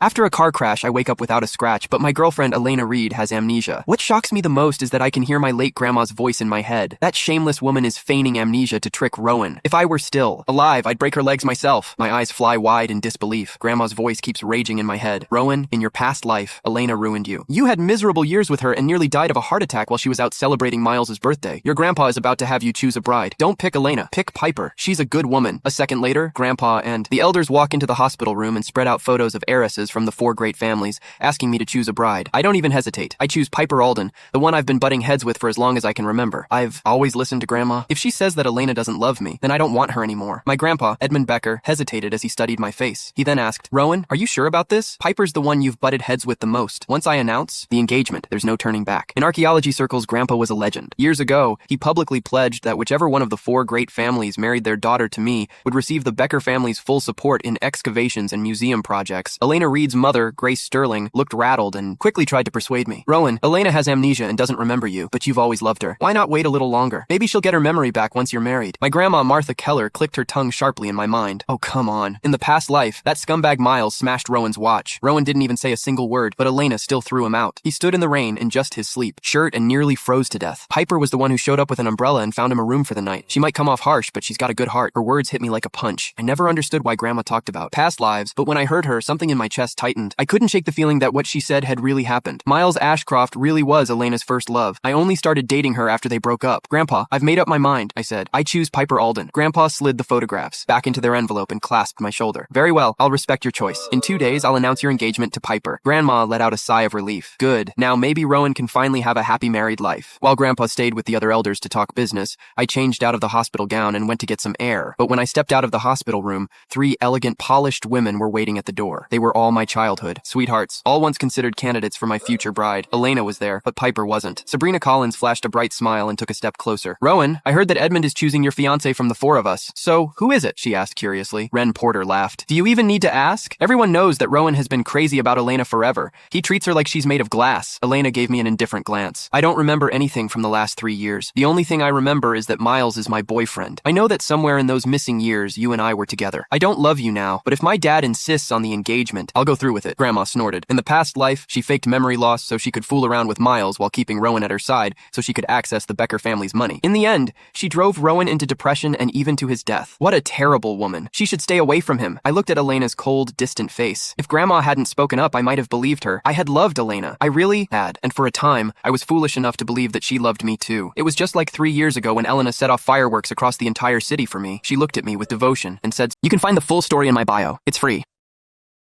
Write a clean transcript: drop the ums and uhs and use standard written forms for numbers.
After a car crash, I wake up without a scratch, but my girlfriend Elena Reed has amnesia. What shocks me the most is that I can hear my late grandma's voice in my head. That shameless woman is feigning amnesia to trick Rowan. If I were still alive, I'd break her legs myself. My eyes fly wide in disbelief. Grandma's voice keeps raging in my head. Rowan, in your past life, Elena ruined you. You had miserable years with her and nearly died of a heart attack while she was out celebrating Miles's birthday. Your grandpa is about to have you choose a bride. Don't pick Elena. Pick Piper. She's a good woman. A second later, Grandpa and the elders walk into the hospital room and spread out photos of heiresses from the 4 great families, asking me to choose a bride. I don't even hesitate. I choose Piper Alden, the one I've been butting heads with for as long as I can remember. I've always listened to Grandma. If she says that Elena doesn't love me, then I don't want her anymore. My grandpa, Edmund Becker, hesitated as he studied my face. He then asked, Rowan, are you sure about this? Piper's the one you've butted heads with the most. Once I announce the engagement, there's no turning back. In archaeology circles, Grandpa was a legend. Years ago, he publicly pledged that whichever one of the 4 great families married their daughter to me would receive the Becker family's full support in excavations and museum projects. Elena Reed's mother, Grace Sterling, looked rattled and quickly tried to persuade me. Rowan, Elena has amnesia and doesn't remember you, but you've always loved her. Why not wait a little longer? Maybe she'll get her memory back once you're married. My grandma, Martha Keller, clicked her tongue sharply in my mind. Oh, come on. In the past life, that scumbag Miles smashed Rowan's watch. Rowan didn't even say a single word, but Elena still threw him out. He stood in the rain in just his sleep shirt and nearly froze to death. Piper was the one who showed up with an umbrella and found him a room for the night. She might come off harsh, but she's got a good heart. Her words hit me like a punch. I never understood why Grandma talked about past lives, but when I heard her, something in my chest tightened. I couldn't shake the feeling that what she said had really happened. Miles Ashcroft really was Elena's first love. I only started dating her after they broke up. Grandpa, I've made up my mind, I said. I choose Piper Alden. Grandpa slid the photographs back into their envelope and clasped my shoulder. Very well, I'll respect your choice. In 2 days, I'll announce your engagement to Piper. Grandma let out a sigh of relief. Good. Now maybe Rowan can finally have a happy married life. While Grandpa stayed with the other elders to talk business, I changed out of the hospital gown and went to get some air. But when I stepped out of the hospital room, 3 elegant, polished women were waiting at the door. They were all my childhood. Sweethearts, all once considered candidates for my future bride. Elena was there, but Piper wasn't. Sabrina Collins flashed a bright smile and took a step closer. Rowan, I heard that Edmund is choosing your fiancé from the 4 of us. So, who is it? She asked curiously. Ren Porter laughed. Do you even need to ask? Everyone knows that Rowan has been crazy about Elena forever. He treats her like she's made of glass. Elena gave me an indifferent glance. I don't remember anything from the last 3 years. The only thing I remember is that Miles is my boyfriend. I know that somewhere in those missing years, you and I were together. I don't love you now, but if my dad insists on the engagement, I'll go through with it. Grandma snorted. In the past life, she faked memory loss so she could fool around with Miles while keeping Rowan at her side so she could access the Becker family's money. In the end, she drove Rowan into depression and even to his death. What a terrible woman. She should stay away from him. I looked at Elena's cold, distant face. If Grandma hadn't spoken up, I might have believed her. I had loved Elena. I really had. And for a time, I was foolish enough to believe that she loved me too. It was just like 3 years ago when Elena set off fireworks across the entire city for me. She looked at me with devotion and said, "You can find the full story in my bio. It's free."